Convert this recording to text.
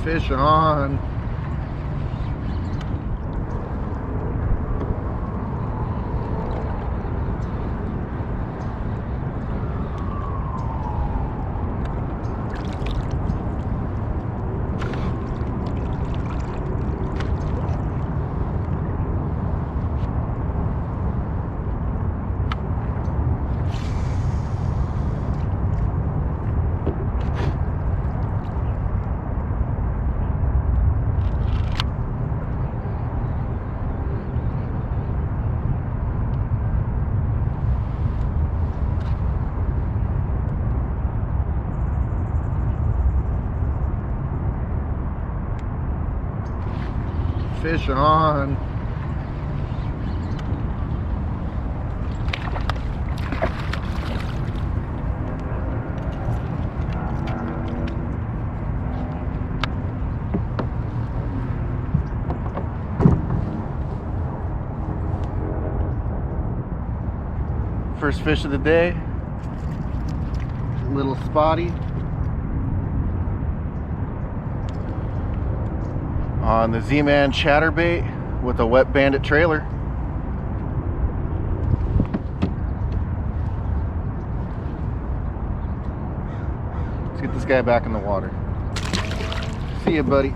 Fish on. Fish on. First fish of the day. Little spotty. On the Z-Man chatterbait with a Wet Bandit trailer. Let's get this guy back in the water. See ya, buddy.